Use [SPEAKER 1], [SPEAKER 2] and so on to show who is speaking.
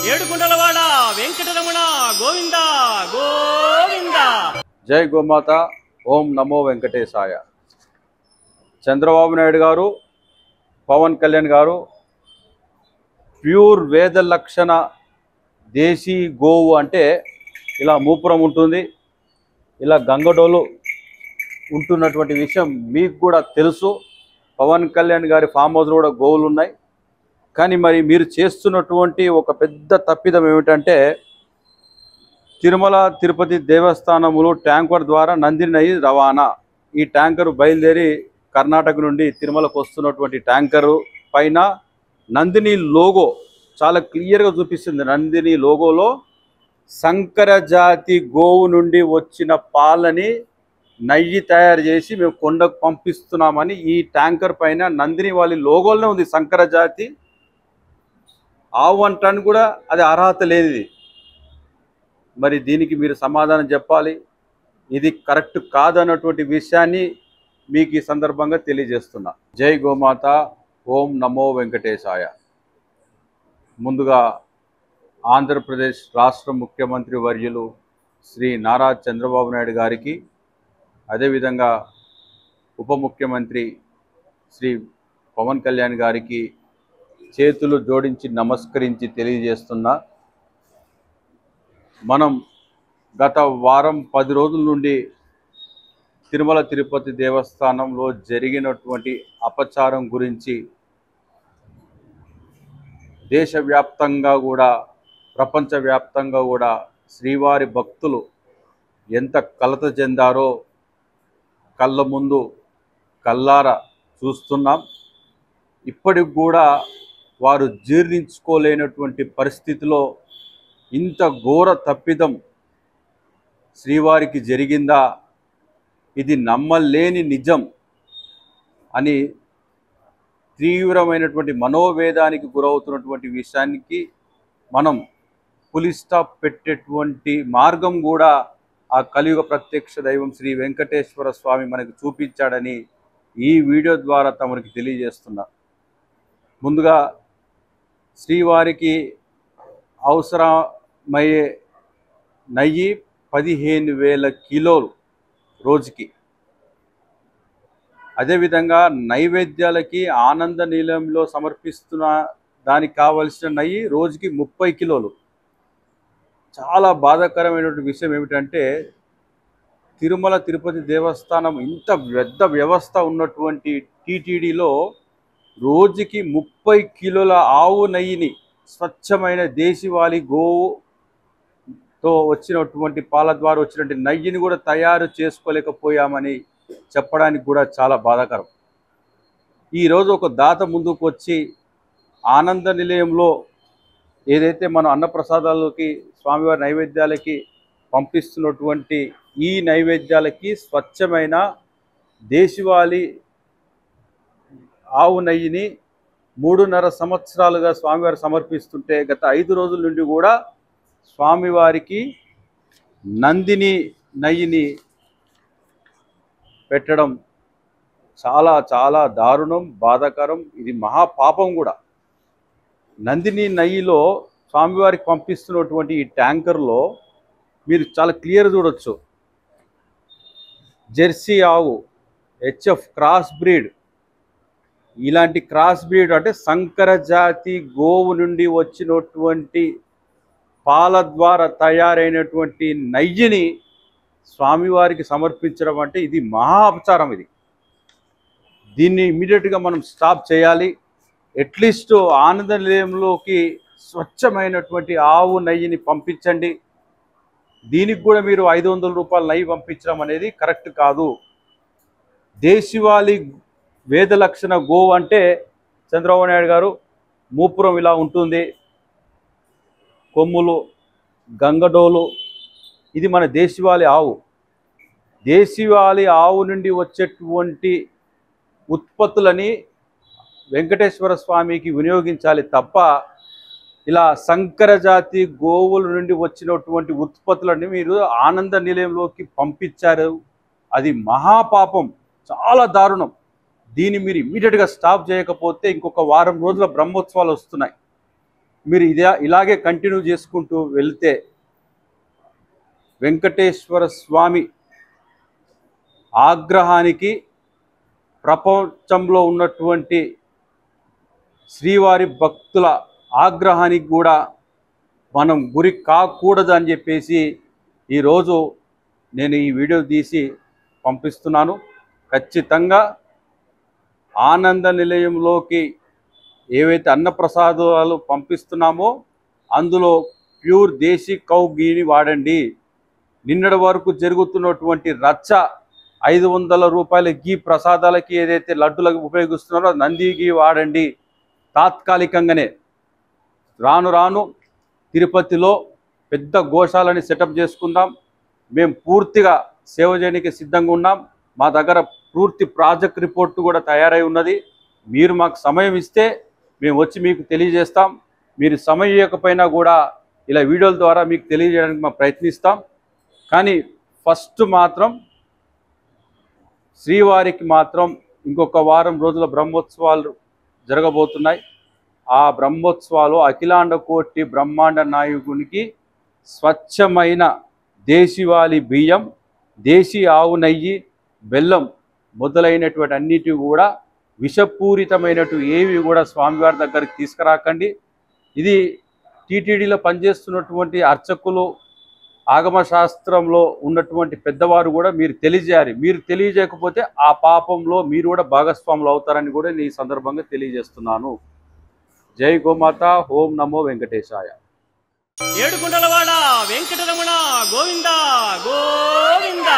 [SPEAKER 1] ఏడుకొండలవాడ వెంకటరమణ గోవింద గోవింద.
[SPEAKER 2] జై గోమాత. ఓం నమో వెంకటేశాయ. చంద్రబాబు నాయుడు గారు, పవన్ కళ్యాణ్ గారు ప్యూర్ వేద లక్షణ దేశీ గోవు అంటే ఇలా మూపురం ఉంటుంది, ఇలా గంగడోలు ఉంటున్నటువంటి విషయం మీకు కూడా తెలుసు. పవన్ కళ్యాణ్ గారి ఫామ్ హౌస్లో కూడా గోవులు ఉన్నాయి. కానీ మరి మీరు చేస్తున్నటువంటి ఒక పెద్ద తప్పిదం ఏమిటంటే, తిరుమల తిరుపతి దేవస్థానములు ట్యాంకర్ ద్వారా నందిని నెయ్యి రవాణా. ఈ ట్యాంకరు బయలుదేరి కర్ణాటక నుండి తిరుమలకు వస్తున్నటువంటి ట్యాంకరు పైన నందిని లోగో చాలా క్లియర్గా చూపిస్తుంది. నందిని లోగోలో సంకర జాతి గోవు నుండి వచ్చిన పాలని నెయ్యి తయారు చేసి మేము కొండకు పంపిస్తున్నామని ఈ ట్యాంకర్ పైన నందిని వాళ్ళ లోగోలోనే ఉంది. సంకర జాతి ఆవు అంటానికి కూడా అది అర్హత లేదు. మరి దీనికి మీరు సమాధానం చెప్పాలి. ఇది కరెక్ట్ కాదన్నటువంటి విషయాన్ని మీకు ఈ సందర్భంగా తెలియజేస్తున్నా. జై గోమాత. ఓం నమో వెంకటేశాయ. ముందుగా ఆంధ్రప్రదేశ్ రాష్ట్ర ముఖ్యమంత్రి వర్యులు శ్రీ నారా చంద్రబాబు నాయుడు గారికి, అదేవిధంగా ఉప ముఖ్యమంత్రి శ్రీ పవన్ కళ్యాణ్ గారికి చేతులు జోడించి నమస్కరించి తెలియజేస్తున్నా. మనం గత వారం 10 రోజుల నుండి తిరుమల తిరుపతి దేవస్థానంలో జరిగినటువంటి అపచారం గురించి దేశవ్యాప్తంగా కూడా ప్రపంచవ్యాప్తంగా కూడా శ్రీవారి భక్తులు ఎంత కలత చెందారో కళ్ళ ముందు కళ్ళారా చూస్తున్నాం. ఇప్పటికి కూడా వారు జీర్ణించుకోలేనటువంటి పరిస్థితిలో ఇంత ఘోర తప్పిదం శ్రీవారికి జరిగిందా, ఇది నమ్మలేని నిజం అని తీవ్రమైనటువంటి మనోవేదానికి గురవుతున్నటువంటి విషయానికి మనం పులి స్టాప్ పెట్టేటువంటి మార్గం కూడా ఆ కలియుగ ప్రత్యక్ష దైవం శ్రీ వెంకటేశ్వర స్వామి మనకు చూపించాడని ఈ వీడియో ద్వారా తమరికి తెలియజేస్తున్నా. ముందుగా శ్రీవారికి అవసరమయ్యే నెయ్యి 15,000 కిలోలు రోజుకి. అదేవిధంగా నైవేద్యాలకి ఆనంద నిలయంలో సమర్పిస్తున్న దానికి కావలసిన నెయ్యి రోజుకి 30 కిలోలు. చాలా బాధాకరమైనటువంటి విషయం ఏమిటంటే, తిరుమల తిరుపతి దేవస్థానం ఇంత పెద్ద వ్యవస్థ ఉన్నటువంటి టీటీడీలో రోజుకి 30 కిలోల ఆవు నెయ్యిని స్వచ్ఛమైన దేశవాళీ గోవుతో వచ్చినటువంటి పాల ద్వారా వచ్చినటువంటి నెయ్యిని కూడా తయారు చేసుకోలేకపోయామని చెప్పడానికి కూడా చాలా బాధాకరం. ఈరోజు ఒక దాత ముందుకు వచ్చి ఆనంద నిలయంలో ఏదైతే మన అన్నప్రసాదాలకి స్వామివారి నైవేద్యాలకి పంపిస్తున్నటువంటి ఈ నైవేద్యాలకి స్వచ్ఛమైన దేశవాళీ ఆవు నెయ్యిని 3.5 సంవత్సరాలుగా స్వామివారి సమర్పిస్తుంటే, గత 5 రోజుల నుండి కూడా స్వామివారికి నందిని నెయ్యిని పెట్టడం చాలా చాలా దారుణం, బాధాకరం. ఇది మహాపాపం కూడా. నందిని నెయ్యిలో స్వామివారికి పంపిస్తున్నటువంటి ఈ ట్యాంకర్లో మీరు చాలా క్లియర్ చూడొచ్చు. జెర్సీ ఆవు, హెచ్ఎఫ్ క్రాస్ బ్రీడ్, ఇలాంటి క్రాస్ బ్రీడ్ అంటే సంకర జాతి గోవు నుండి వచ్చినటువంటి పాల ద్వారా తయారైనటువంటి నెయ్యిని స్వామివారికి సమర్పించడం అంటే ఇది మహా అపచారం. దీన్ని ఇమ్మీడియట్గా మనం స్టాప్ చేయాలి. అట్లీస్ట్ ఆనంద నిలయంలోకి స్వచ్ఛమైనటువంటి ఆవు నెయ్యిని పంపించండి. దీనికి కూడా మీరు 500 రూపాయల నెయ్యి పంపించడం అనేది కరెక్ట్ కాదు. దేశవాళీ వేద లక్షణ గోవు అంటే చంద్రబాబు నాయుడు గారు మూపురం ఇలా ఉంటుంది, కొమ్ములు, గంగడోలు, ఇది మన దేశవాళీ ఆవు. దేశవాళీ ఆవు నుండి వచ్చేటువంటి ఉత్పత్తులని వెంకటేశ్వర స్వామికి వినియోగించాలి తప్ప ఇలా సంకర జాతి గోవుల నుండి వచ్చినటువంటి ఉత్పత్తులని మీరు ఆనంద నిలయంలోకి పంపించారు. అది మహాపాపం, చాలా దారుణం. దీన్ని మీరు ఇమ్మీడియట్గా స్టాప్ చేయకపోతే ఇంకొక వారం రోజుల బ్రహ్మోత్సవాలు వస్తున్నాయి. మీరు ఇలాగే కంటిన్యూ చేసుకుంటూ వెళ్తే వెంకటేశ్వర స్వామి ఆగ్రహానికి, ప్రపంచంలో ఉన్నటువంటి శ్రీవారి భక్తుల ఆగ్రహానికి కూడా మనం గురి కాకూడదు అని చెప్పేసి ఈరోజు నేను ఈ వీడియో తీసి పంపిస్తున్నాను. ఖచ్చితంగా ఆనంద నిలయంలోకి ఏవైతే అన్నప్రసాదాలు పంపిస్తున్నామో అందులో ప్యూర్ దేశీ కౌ గీని వాడండి. నిన్నటి వరకు జరుగుతున్నటువంటి రచ్చ 500 రూపాయల గీ ప్రసాదాలకి ఏదైతే లడ్డులకు ఉపయోగిస్తున్నారో నంది గీ వాడండి. తాత్కాలికంగానే రాను రాను తిరుపతిలో పెద్ద గోశాలని సెటప్ చేసుకుందాం. మేము పూర్తిగా సేవ చేయడానికి సిద్ధంగా ఉన్నాం. మా దగ్గర పూర్తి ప్రాజెక్ట్ రిపోర్ట్ కూడా తయారై ఉన్నది. మీరు మాకు సమయం ఇస్తే మేము వచ్చి మీకు తెలియజేస్తాం. మీరు సమయం ఇవ్వకపోయినా కూడా ఇలా వీడియోల ద్వారా మీకు తెలియజేయడానికి మేము ప్రయత్నిస్తాం. కానీ ఫస్ట్ మాత్రం శ్రీవారికి మాత్రం ఇంకొక వారం రోజుల బ్రహ్మోత్సవాలు జరగబోతున్నాయి. ఆ బ్రహ్మోత్సవాలు అఖిలాండ కోటి బ్రహ్మాండ నాయకునికి స్వచ్ఛమైన దేశీవాలి బియ్యం, దేశీ ఆవు నెయ్యి, బెల్లం మొదలైనటువంటి అన్నిటి కూడా విషపూరితమైనటు ఏవి కూడా స్వామివారి దగ్గరికి తీసుకురాకండి. ఇది టీటీడీలో పనిచేస్తున్నటువంటి అర్చకులు, ఆగమశాస్త్రంలో ఉన్నటువంటి పెద్దవారు కూడా మీరు తెలియజేయాలి. మీరు తెలియజేయకపోతే ఆ పాపంలో మీరు కూడా భాగస్వాములు అవుతారని కూడా నేను ఈ సందర్భంగా తెలియజేస్తున్నాను. జై గోమాత. ఓం నమో వెంకటేశాయ.
[SPEAKER 1] ఏడుకొండలవాడ వెంకటరమణ గోవింద గోవింద.